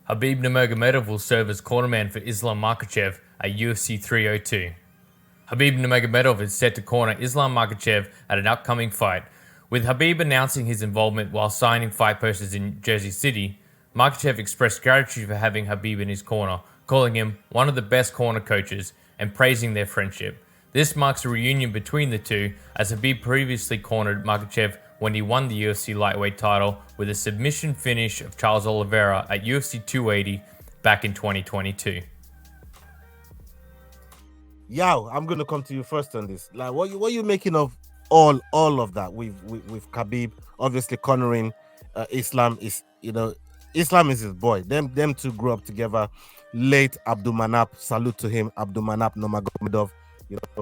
Khabib Nurmagomedov will serve as cornerman for Islam Makhachev at UFC 302. Khabib Nurmagomedov is set to corner Islam Makhachev at an upcoming fight. With Khabib announcing his involvement while signing fight posters in Jersey City, Makhachev expressed gratitude for having Khabib in his corner, calling him one of the best corner coaches and praising their friendship. This marks a reunion between the two, as Khabib previously cornered Makhachev when he won the UFC lightweight title with a submission finish of Charles Oliveira at UFC 280 back in 2022. Yao, I'm gonna come to you first on this. Like, what you making of all of that with Khabib obviously cornering Islam is Islam is his boy. Them two grew up together. Late Abdulmanap, salute to him. Abdulmanap Nurmagomedov,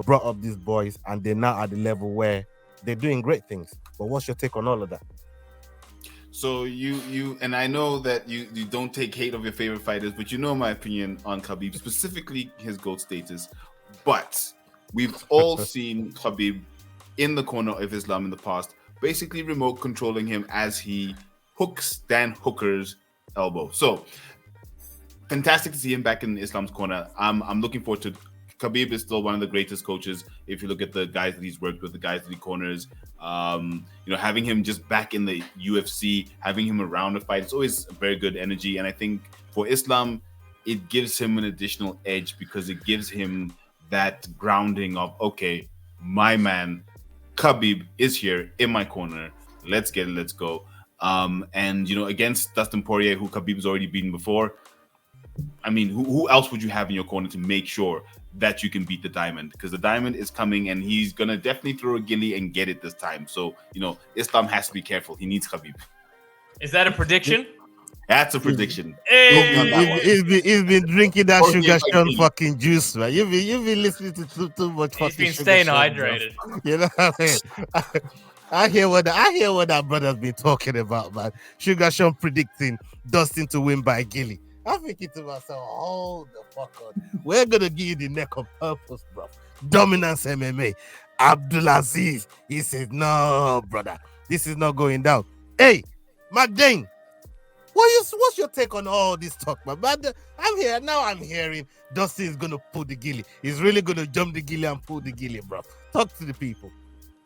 brought up these boys, and they're now at the level where they're doing great things. But what's your take on all of that? So you and I know that you don't take hate of your favorite fighters, but you know my opinion on Khabib, specifically his GOAT status. But we've all seen Khabib in the corner of Islam in the past, basically remote controlling him as he hooks Dan Hooker's elbow. So fantastic to see him back in Islam's corner. I'm looking forward to. Khabib is still one of the greatest coaches. If you look at the guys that he's worked with, the guys that he corners, having him just back in the UFC, having him around a fight, it's always a very good energy. And I think for Islam, it gives him an additional edge because it gives him that grounding of, okay, my man, Khabib is here in my corner. Let's get it. Let's go. Against Dustin Poirier, who Khabib's already beaten before, I mean, who else would you have in your corner to make sure that you can beat the Diamond? Because the Diamond is coming and he's going to definitely throw a gilly and get it this time. So, Islam has to be careful. He needs Khabib. Is that a prediction? That's a prediction. Hey! He's been drinking that Sugar Sean fucking juice, man. You've been listening to too much fucking He's been Sugar staying Sean hydrated. Juice. You know what I mean? I hear what that brother's been talking about, man. Sugar Sean predicting Dustin to win by Gilly. I'm thinking to myself, hold the fuck on. We're gonna give you the neck on purpose, bro. Dominance MMA. Abdulaziz, he said, no, brother, this is not going down. Hey, McDane, what's your take on all this talk, man? But I'm hearing Dustin is gonna pull the gilly. He's really gonna jump the gilly and pull the gilly, bro. Talk to the people.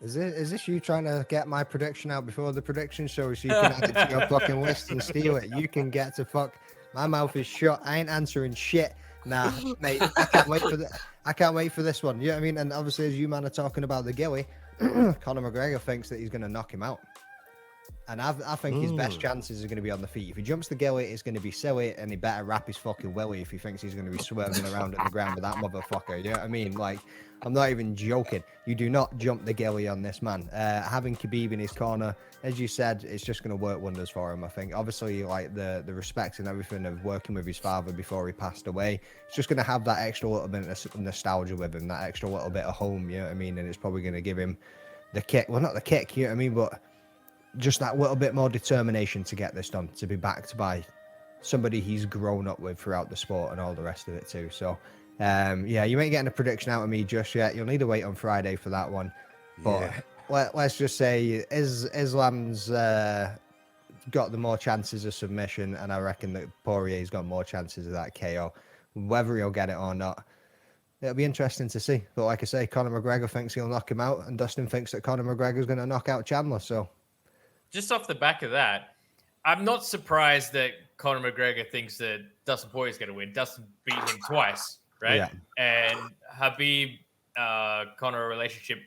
Is this you trying to get my prediction out before the prediction show so you can add it to your fucking list and steal it? You can get to fuck. My mouth is shut. I ain't answering shit. Nah, mate. I can't wait for this one. You know what I mean? And obviously, as you man are talking about the gilly, Conor McGregor thinks that he's going to knock him out. And I think his best chances are going to be on the feet. If he jumps the gilly, it's going to be silly, and he better wrap his fucking willy if he thinks he's going to be swerving around at the ground with that motherfucker. You know what I mean? Like, I'm not even joking. You do not jump the gilly on this man. Having Khabib in his corner, as you said, it's just going to work wonders for him, I think. Obviously, like the respect and everything of working with his father before he passed away, it's just going to have that extra little bit of nostalgia with him, that extra little bit of home, you know what I mean? And it's probably going to give him the kick. Well, not the kick, you know what I mean? But just that little bit more determination to get this done, to be backed by somebody he's grown up with throughout the sport and all the rest of it too. So, you ain't getting a prediction out of me just yet. You'll need to wait on Friday for that one. But let's just say Islam's got the more chances of submission, and I reckon that Poirier's got more chances of that KO. Whether he'll get it or not, it'll be interesting to see. But like I say, Conor McGregor thinks he'll knock him out, and Dustin thinks that Conor McGregor's going to knock out Chandler. So, just off the back of that, I'm not surprised that Conor McGregor thinks that Dustin Poirier is going to win. Dustin beat him twice, right? Yeah. And Khabib, Conor relationship,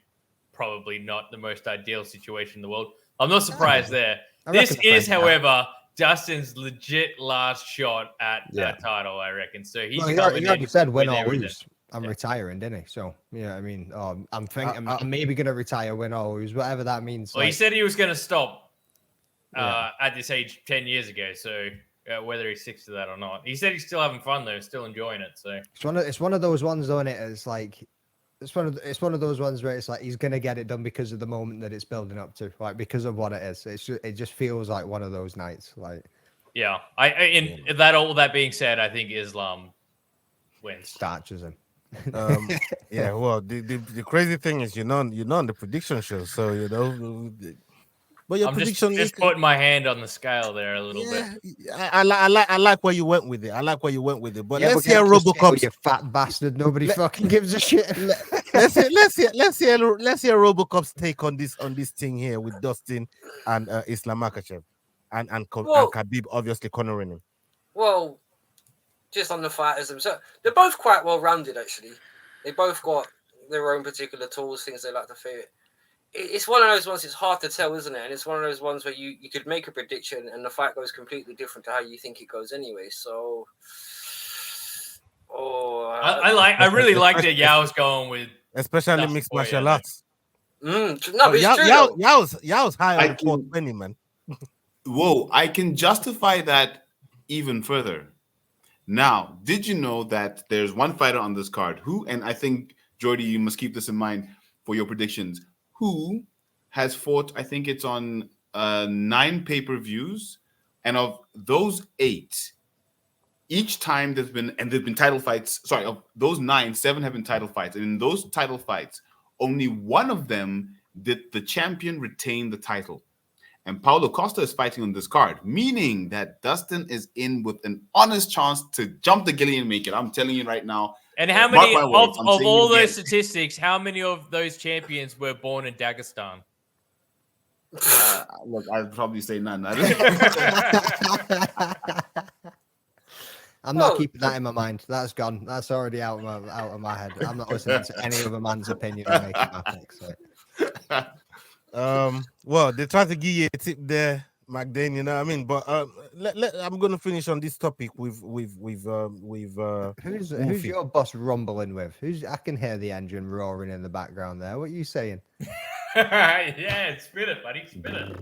probably not the most ideal situation in the world. I'm not surprised there. This is, however, Dustin's legit last shot at that title, I reckon. So he already said win or lose. I'm retiring, didn't he? So, yeah, I mean, I'm thinking I'm maybe going to retire, win or lose, whatever that means. Well, he said he was going to stop at this age 10 years ago. So whether he sticks to that or not, he said he's still having fun though, still enjoying it. So it's one of those ones, though, isn't it? It's like it's one of those ones where it's like he's going to get it done because of the moment that it's building up to, like because of what it is. It just feels like one of those nights, like. Yeah, all that being said, I think Islam wins. Starches him. Well, the crazy thing is, you're not on the prediction show, so But your I'm prediction just putting my hand on the scale there a little bit. I like where you went with it. But Yeah, let's but hear get off the scale, RoboCop's. you fat bastard. Nobody Let- fucking gives a shit. Let's hear RoboCop's take on this thing here with Dustin and Islam Makhachev and Well- Khabib obviously cornering him. Well, just on the fighters themselves, they're both quite well rounded actually. They both got their own particular tools, things they like to fit. It's one of those ones. It's hard to tell, isn't it? And it's one of those ones where you could make a prediction and the fight goes completely different to how you think it goes anyway. So, I really like that Yao's going with Especially Dustin mixed Poirier, martial though. arts. no, but it's true. though. Yao's high I on can- 420, man. Whoa, I can justify that even further. Now, did you know that there's one fighter on this card who, and I think, Jordy, you must keep this in mind for your predictions, who has fought, I think it's on 9 pay-per-views, and of those 8, each time there's been title fights, sorry, of those 9, 7 have been title fights, and in those title fights, only one of them did the champion retain the title. And Paulo Costa is fighting on this card, meaning that Dustin is in with an honest chance to jump the gilly and make it. I'm telling you right now. And how Mark many my of words, I'm saying all it those again. statistics? How many of those champions were born in Dagestan? Look, I'd probably say none. I don't- I'm not Well- keeping that in my mind. That's gone. That's already out of my head. I'm not listening to any other man's opinion and making my picks. So. Well, they try to give you a tip there, McDane, you know what I mean? But I'm gonna finish on this topic with Who's Wolfie. your boss rumbling with? I can hear the engine roaring in the background there. What are you saying? Yeah, spit it, buddy. Spit it.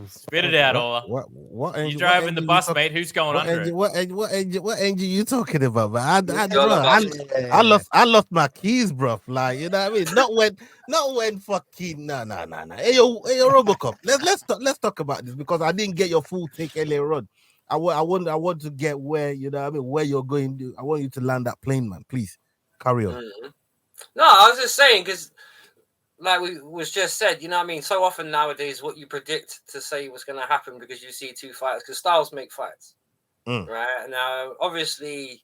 Spit it out, Ola. What You engine- driving what the engine bus, you talk- mate? Who's going What under engine, it? what engine you talking about, man? I You're don't know. the I lost my keys, bro. Like, you know what I mean? Not when fucking no. Hey yo, RoboCop. Let's talk about this because I didn't get your full take earlier on. I want to get where, you know what I mean, where you're going to. I want you to land that plane, man. Please carry on. No, I was just saying because, like we was just said, you know what I mean. So often nowadays, what you predict to say what's going to happen because you see 2 fighters, because styles make fights, right? Now, obviously,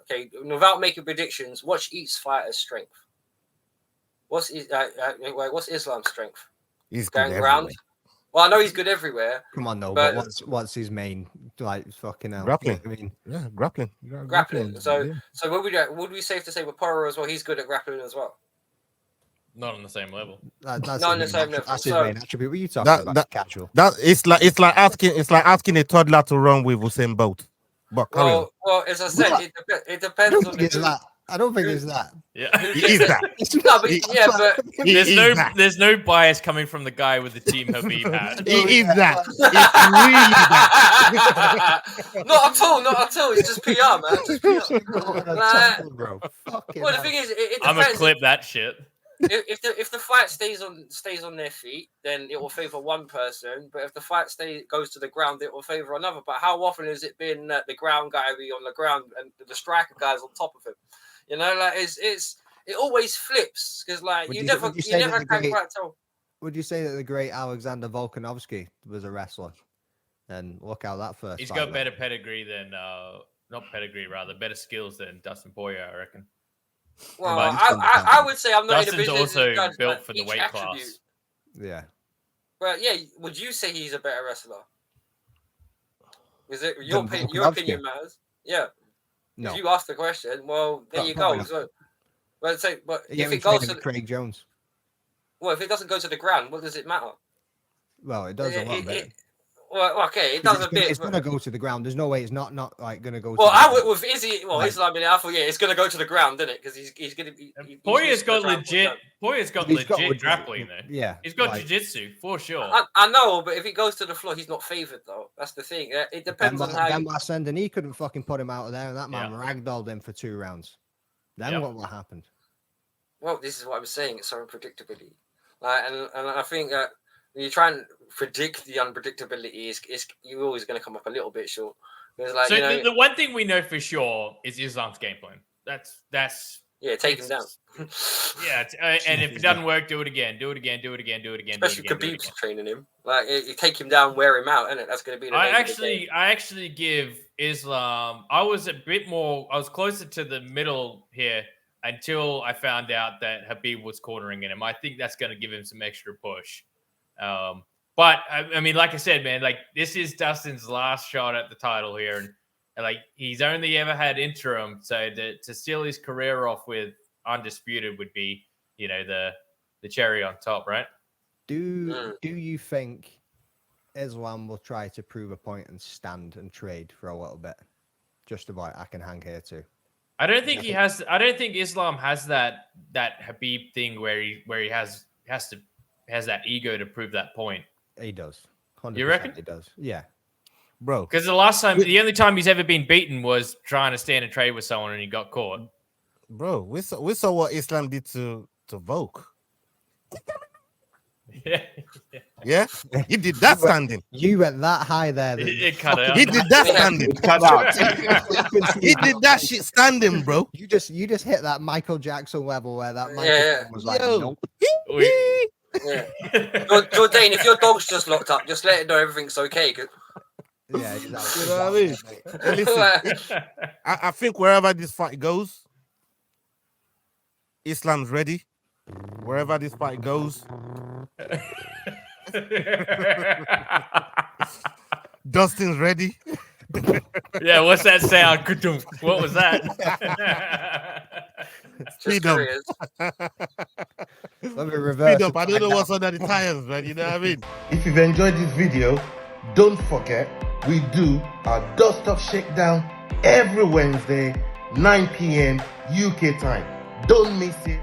okay, without making predictions, watch each fighter's strength. What's Islam's strength? He's Going good round. everywhere. Well, I know he's good everywhere. Come on, though. But- But what's his main fucking hell? Grappling. I mean, Yeah, grappling. Grappling. So, yeah. so would we safe to say with Poirier as well? He's good at grappling as well. Not on the same level. that's Not his the same main, level. that's his So- main attribute. What are you talking about? Casual. That it's like asking a toddler to run with Usain Bolt. But carry on. Well, as I said, it I depends don't on think it's the that. I don't think it's that. Yeah. He is that. No, but He- yeah, but There's He no is that. there's no bias coming from the guy with the team Habib hat. He is that. It's really that. not at all. It's just PR, man. Just PR. Nah. Bro. Fucking Well, the hell. thing is, it I'm gonna depends. clip that shit. If the fight stays on their feet, then it will favor one person. But if the fight goes to the ground, it will favor another. But how often has it been that the ground guy be on the ground and the striker guy's on top of him? You know, like it always flips because like Would you you never say that can the great- quite tell. Would you say that the great Alexander Volkanovski was a wrestler? And look how that first. He's fight got went. better pedigree than not pedigree, rather better skills than Dustin Poirier, I reckon. Well, But I would say I'm not Dustin's in the business also of judging built for the each weight attribute. class. Yeah. But yeah, would you say he's a better wrestler? Is it your Than opinion? Your Volkanovski? opinion matters. Yeah. No. If you ask the question, well, there you Probably go. not. So, but Yeah, if we it goes trained to with Craig Jones. well, if it doesn't go to the ground, what does it matter? Well, it does a It- little it- bit. it- well, okay, it does a bit. It's but- gonna go to the ground. There's no way it's not like gonna go. well, to the I ground. would with Izzy. Well, Right. Islam in Alpha, yeah, it's going to go to the ground, isn't it? Because he's going to be. Poirier's got legit. Poirier's got He's got legit legit- grappling though. Yeah. He's got like, jiu-jitsu for sure. I know, but if he goes to the floor, he's not favored though. That's the thing. It depends on how. Ben Lassend, and he couldn't fucking put him out of there, and that man ragdolled him for 2 rounds. Then Yeah. what happened? Well, this is what I'm saying. It's so unpredictability. Like, and I think that when you try and predict the unpredictability, is you're always going to come up a little bit short. It's like, So you know, the one thing we know for sure is Islam's game plan. That's Yeah, take him down. Yeah, and if it doesn't work, do it again. Do it again. Do it again. Do it again. Especially do it again, Khabib's training him. Like, you take him down, wear him out, innit? That's going to be the name of the game. I actually give Islam. I was a bit more. I was closer to the middle here until I found out that Khabib was cornering him. I think that's going to give him some extra push. But I mean, like I said, man, like this is Dustin's last shot at the title here, and like he's only ever had interim, so to seal his career off with undisputed would be, the cherry on top, right? Do you think Islam will try to prove a point and stand and trade for a little bit? Just about I can hang here too. I don't think he has. I don't think Islam has that Khabib thing where he has that ego to prove that point. He does. You reckon? He does. Yeah. Bro. Because the only time he's ever been beaten was trying to stand and trade with someone and he got caught. Bro, we saw what Islam did to Volk. Yeah, he did that standing. You went that high there. It cut out. He did that standing. Cut out. He did that shit standing, bro. You just hit that Michael Jackson level where that Michael was like, nope. Yeah. Jordan, if your dog's just locked up, just let it know everything's okay. Yeah, exactly. You know what I mean? Hey, listen, I think wherever this fight goes, Islam's ready. Wherever this fight goes, Dustin's ready. Yeah, what's that sound? What was that? Just Let me reverse. Speed up. I don't know what's under the tires, man. You know what I mean? If you've enjoyed this video, don't forget we do our Dust Off Shakedown every Wednesday, 9 p.m. UK time. Don't miss it.